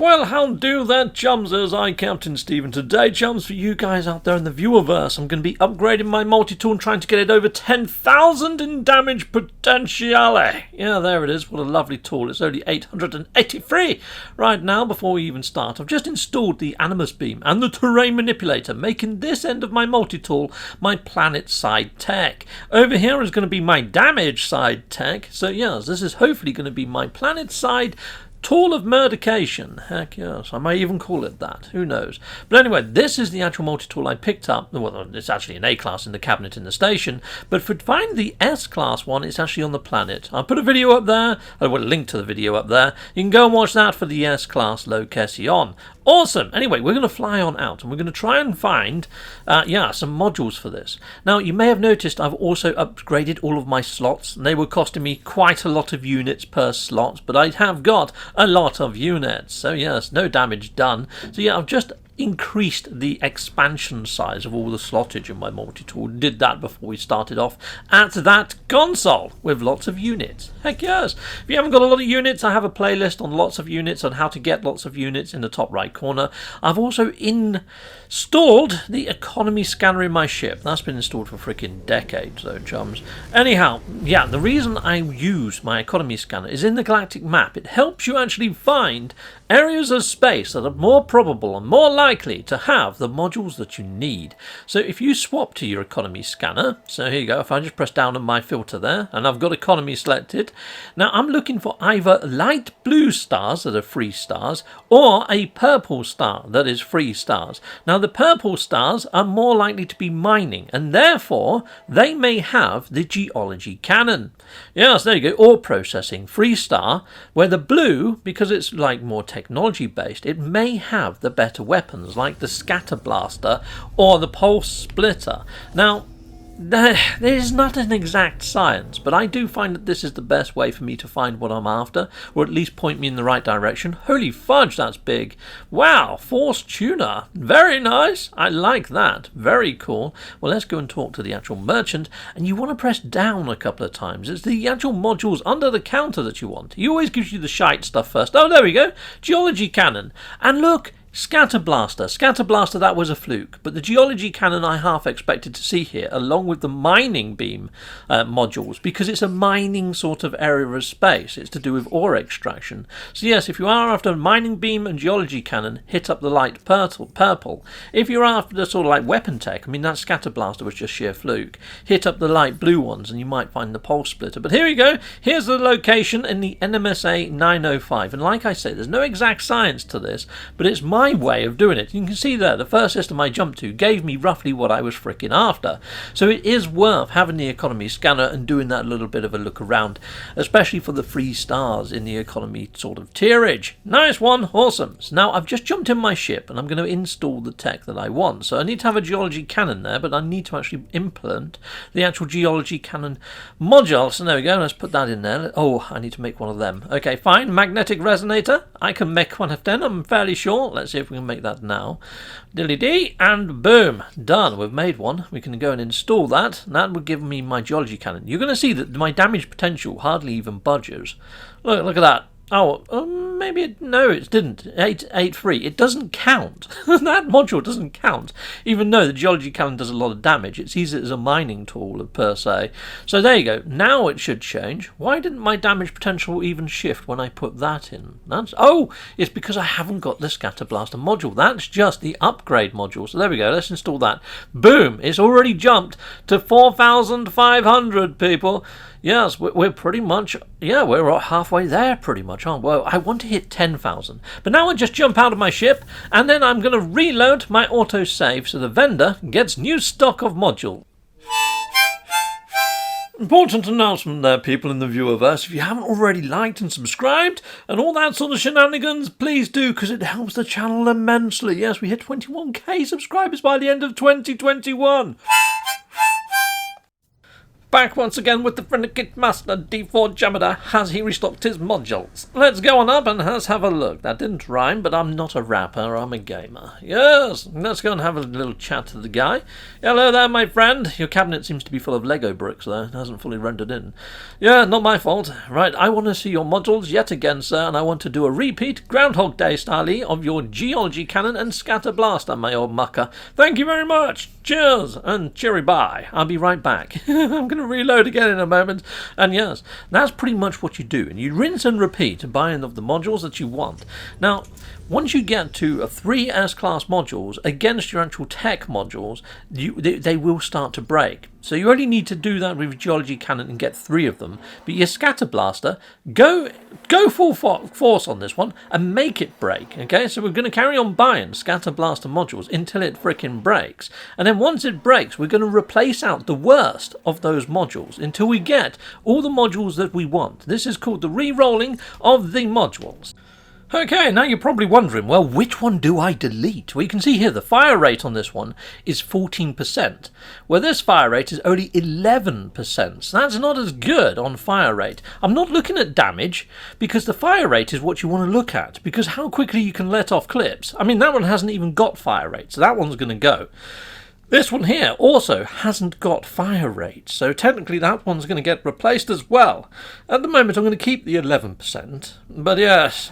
Well, how do that, chumsers? I'm Captain Steve, and today, chums, for you guys out there in the viewerverse, I'm going to be upgrading my multi-tool and trying to get it over 10,000 in damage potentiale. Yeah, there it is. What a lovely tool. It's only 883 right now before we even start. I've just installed the NMS beam and the terrain manipulator, making this end of my multi-tool my planet side tech. Over here is going to be my damage side tech. So, yes, this is hopefully going to be my planet side tool of murdication. Heck yes, I may even call it that. Who knows? But anyway, this is the actual multi-tool I picked up. Well, it's actually an A-class in the cabinet in the station, but for find the S-class one, it's actually on the planet. I'll put a video up there. I will link to the video up there. You can go and watch that for the S-class location. Awesome. Anyway, we're going to fly on out and we're going to try and find some modules for this. Now, you may have noticed I've also upgraded all of my slots, and they were costing me quite a lot of units per slot, but I have got a lot of units. So yes, no damage done. So yeah, I've just increased the expansion size of all the slottage in my multi-tool. Did that before we started off at that console with lots of units. Heck yes. If you haven't got a lot of units, I have a playlist on lots of units on how to get lots of units in the top right corner. I've also installed the economy scanner in my ship. That's been installed for freaking decades though, chums. Anyhow, yeah, the reason I use my economy scanner is in the galactic map. It helps you actually find areas of space that are more probable and more likely to have the modules that you need. So if you swap to your economy scanner, so here you go, if I just press down on my filter there, and I've got economy selected, now I'm looking for either light blue stars that are free stars, or a purple star that is free stars. Now the purple stars are more likely to be mining, and therefore they may have the geology cannon. Yes, there you go, ore processing, free star, where the blue, because it's like more technology based, it may have the better weapons like the scatter blaster or the pulse splitter. Now there is not an exact science, but I do find that this is the best way for me to find what I'm after, or at least point me in the right direction. Holy fudge, that's big. Wow, force tuner. Very nice. I like that. Very cool. Well, let's go and talk to the actual merchant, and you want to press down a couple of times. It's the actual modules under the counter that you want. He always gives you the shite stuff first. Oh, there we go. Geology cannon. And look, Scatter Blaster. Scatter Blaster, that was a fluke, but the Geology Cannon I half expected to see here, along with the Mining Beam modules, because it's a mining sort of area of space. It's to do with ore extraction. So yes, if you are after Mining Beam and Geology Cannon, hit up the light purple. If you're after the sort of like weapon tech, I mean that Scatter Blaster was just sheer fluke, hit up the light blue ones and you might find the Pulse Splitter. But here we go, here's the location in the NMSA 905, and like I say, there's no exact science to this, but it's my way of doing it. You can see there, the first system I jumped to gave me roughly what I was freaking after. So it is worth having the economy scanner and doing that little bit of a look around, especially for the free stars in the economy sort of tierage. Nice one, awesome. So now I've just jumped in my ship and I'm going to install the tech that I want. So I need to have a geology cannon there, but I need to actually implement the actual geology cannon module. So there we go, let's put that in there. Oh, I need to make one of them. Okay, fine, magnetic resonator. I can make one of them, I'm fairly sure. Let's see if we can make that now. Dilly-dee, and boom, done. We've made one. We can go and install that. That would give me my geology cannon. You're going to see that my damage potential hardly even budges. Look at that. Oh, maybe it didn't. 883. It doesn't count. That module doesn't count. Even though the geology cannon does a lot of damage, it sees it as a mining tool per se. So there you go. Now it should change. Why didn't my damage potential even shift when I put that in? It's because I haven't got the Scatter Blaster module. That's just the upgrade module. So there we go. Let's install that. Boom! It's already jumped to 4,500 people. Yes, we're pretty much, we're halfway there pretty much, aren't we? Well, I want to hit 10,000. But now I just jump out of my ship, and then I'm going to reload my autosave so the vendor gets new stock of module. Important announcement there, people in the viewerverse. If you haven't already liked and subscribed and all that sort of shenanigans, please do, because it helps the channel immensely. Yes, we hit 21k subscribers by the end of 2021. back once again with the Friendly Master D4 Jamader. Has he restocked his modules? Let's go on up and let's have a look. That didn't rhyme, but I'm not a rapper, I'm a gamer. Yes, let's go and have a little chat to the guy. Hello there, my friend. Your cabinet seems to be full of Lego bricks, though. It hasn't fully rendered in. Yeah, not my fault. Right, I want to see your modules yet again, sir, and I want to do a repeat, Groundhog Day style of your Geology Cannon and Scatter Blaster, my old mucker. Thank you very much. Cheers and cheery bye. I'll be right back. I'm going to reload again in a moment. And yes, that's pretty much what you do. And you rinse and repeat buying of the modules that you want. Now, once you get to 3 S-class modules against your actual tech modules, they will start to break. So you only need to do that with Geology Cannon and get 3 of them. But your Scatter Blaster, go full force on this one and make it break. Okay, so we're going to carry on buying Scatter Blaster modules until it frickin' breaks. And then once it breaks, we're going to replace out the worst of those modules until we get all the modules that we want. This is called the re-rolling of the modules. Okay, now you're probably wondering, well, which one do I delete? Well, you can see here the fire rate on this one is 14%, where this fire rate is only 11%. So that's not as good on fire rate. I'm not looking at damage, because the fire rate is what you want to look at, because how quickly you can let off clips. I mean, that one hasn't even got fire rate, so that one's going to go. This one here also hasn't got fire rate, so technically that one's going to get replaced as well. At the moment I'm going to keep the 11%, but yes,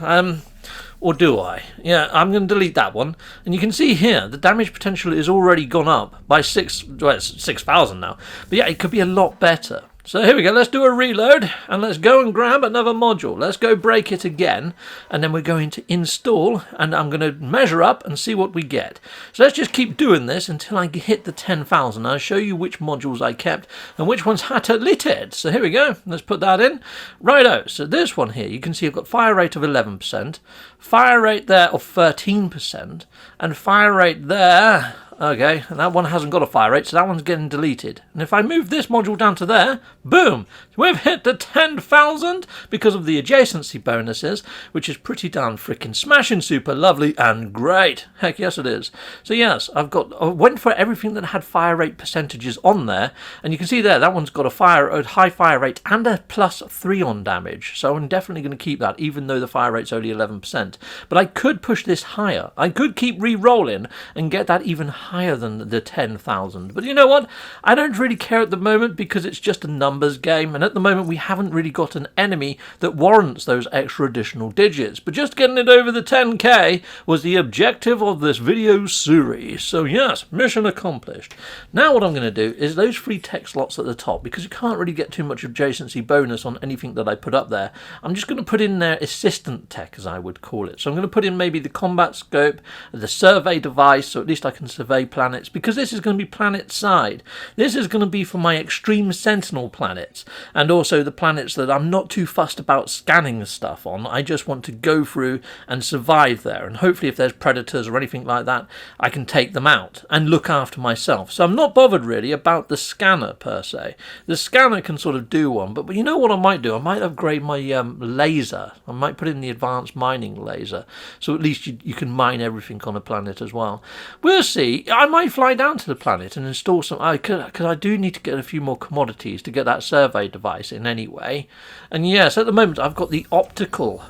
or do I? Yeah, I'm going to delete that one. And you can see here, the damage potential is already gone up by 6,000 now. But yeah, it could be a lot better. So here we go, let's do a reload, and let's go and grab another module. Let's go break it again, and then we're going to install, and I'm going to measure up and see what we get. So let's just keep doing this until I hit the 10,000. I'll show you which modules I kept and which ones had deleted. So here we go, let's put that in. Righto, so this one here, you can see I've got fire rate of 11%, fire rate there of 13%, and fire rate there... Okay, and that one hasn't got a fire rate, so that one's getting deleted. And if I move this module down to there, boom, we've hit the 10,000 because of the adjacency bonuses, which is pretty darn freaking smashing super lovely and great. Heck yes it is. So yes, I went for everything that had fire rate percentages on there, and you can see there, that one's got a high fire rate and a +3 on damage. So I'm definitely going to keep that, even though the fire rate's only 11%. But I could push this higher. I could keep re-rolling and get that even higher than the 10,000. But you know what? I don't really care at the moment because it's just a numbers game, and at the moment we haven't really got an enemy that warrants those extra additional digits. But just getting it over the 10k was the objective of this video series. So yes, mission accomplished. Now what I'm going to do is those 3 tech slots at the top, because you can't really get too much adjacency bonus on anything that I put up there, I'm just going to put in their assistant tech, as I would call it. So I'm going to put in maybe the combat scope, the survey device, so at least I can survey planets, because this is going to be planet side. This is going to be for my extreme sentinel planets, and also the planets that I'm not too fussed about scanning stuff on. I just want to go through and survive there, and hopefully if there's predators or anything like that, I can take them out and look after myself. So I'm not bothered really about the scanner per se. The scanner can sort of do one, but you know what I might do? I might upgrade my laser. I might put in the advanced mining laser, so at least you can mine everything on a planet as well. We'll see. I might fly down to the planet and install some, because I do need to get a few more commodities to get that survey device in anyway. And yes, at the moment I've got the optical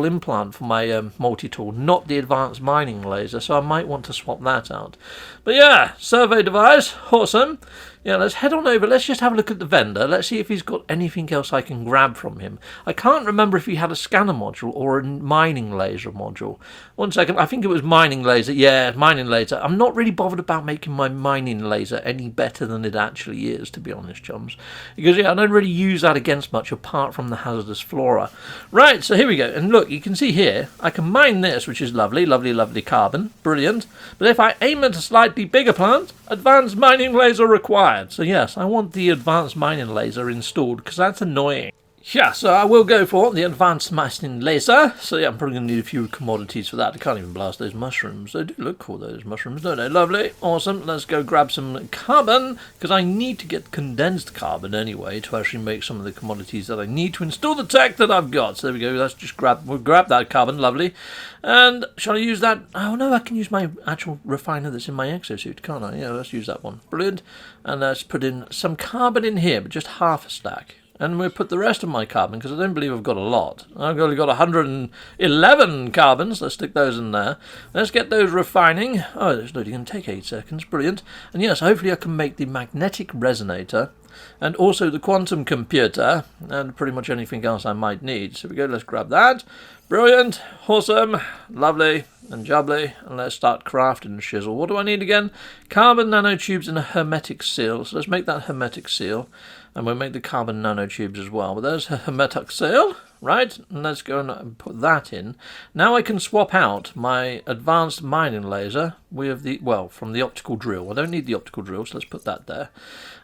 implant for my multi-tool, not the advanced mining laser, so I might want to swap that out. But yeah, survey device, awesome. Yeah, let's head on over. Let's just have a look at the vendor. Let's see if he's got anything else I can grab from him. I can't remember if he had a scanner module or a mining laser module. 1 second. I think it was mining laser. Yeah, mining laser. I'm not really bothered about making my mining laser any better than it actually is, to be honest, chums. Because, yeah, I don't really use that against much apart from the hazardous flora. Right, so here we go. And look, you can see here, I can mine this, which is lovely, lovely, lovely carbon. Brilliant. But if I aim at a slightly bigger plant, advanced mining laser required. So yes, I want the advanced mining laser installed because that's annoying. Yeah, so I will go for the advanced masking laser. So yeah, I'm probably going to need a few commodities for that. I can't even blast those mushrooms. They do look cool, those mushrooms, don't they? Lovely, awesome. Let's go grab some carbon, because I need to get condensed carbon anyway to actually make some of the commodities that I need to install the tech that I've got. So there we go. Let's just we'll grab that carbon, lovely. And shall I use that? Oh no, I can use my actual refiner that's in my exosuit, can't I? Yeah, let's use that one. Brilliant. And let's put in some carbon in here, but just half a stack. And we'll put the rest of my carbon, because I don't believe I've got a lot. I've only got 111 carbons. Let's stick those in there. Let's get those refining. Oh, it's only going to take 8 seconds. Brilliant. And yes, hopefully I can make the magnetic resonator and also the quantum computer and pretty much anything else I might need. So we go, let's grab that. Brilliant. Awesome. Lovely and jubbly. And let's start crafting the shizzle. What do I need again? Carbon nanotubes and a hermetic seal. So let's make that hermetic seal. And we'll make the carbon nanotubes as well. But there's a hermetic seal, right? And let's go and put that in. Now I can swap out my advanced mining laser with the, well, from the optical drill. I don't need the optical drill, so let's put that there.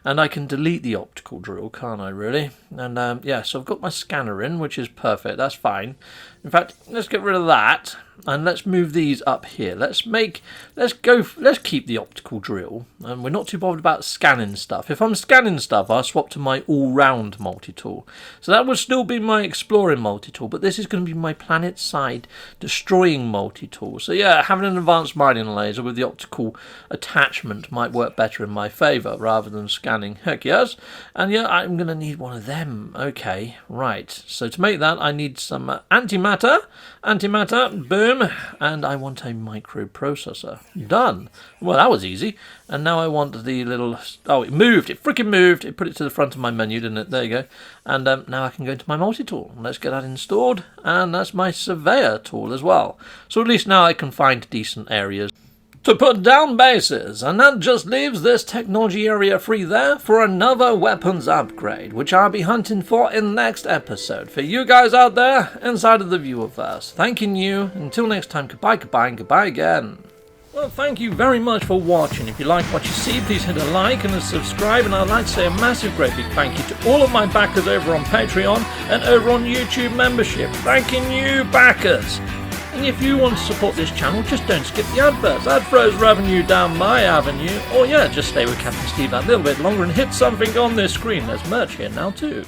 And I can delete the optical drill, can't I, really? And yeah, so I've got my scanner in, which is perfect. That's fine. In fact, let's get rid of that. And let's move these up here. Let's keep the optical drill. And we're not too bothered about scanning stuff. If I'm scanning stuff, I'll swap to my all-round multi-tool. So that would still be my exploring multi-tool, but this is going to be my planet-side destroying multi-tool. So yeah, having an advanced mining laser with the optical attachment might work better in my favour rather than scanning. Heck yes. And yeah, I'm going to need one of them. Okay, right. So to make that, I need some antimatter. Antimatter, boom. And I want a microprocessor. Done. Well, that was easy. And now I want the little... Oh, it moved. It freaking moved. It put it to the front of my menu, didn't it? There you go. And now I can go into my multi-tool. Let's get that installed. And that's my surveyor tool as well. So at least now I can find decent areas to put down bases, and that just leaves this technology area free there for another weapons upgrade, which I'll be hunting for in next episode. For you guys out there inside of the viewerverse, thanking you. Until next time, goodbye, goodbye, and goodbye again. Well, thank you very much for watching. If you like what you see, please hit a like and a subscribe, and I'd like to say a massive great big thank you to all of my backers over on Patreon and over on YouTube membership. Thanking you, backers. And if you want to support this channel, just don't skip the adverts. That throws revenue down my avenue. Or yeah, just stay with Captain Steve that little bit longer and hit something on this screen. There's merch here now too.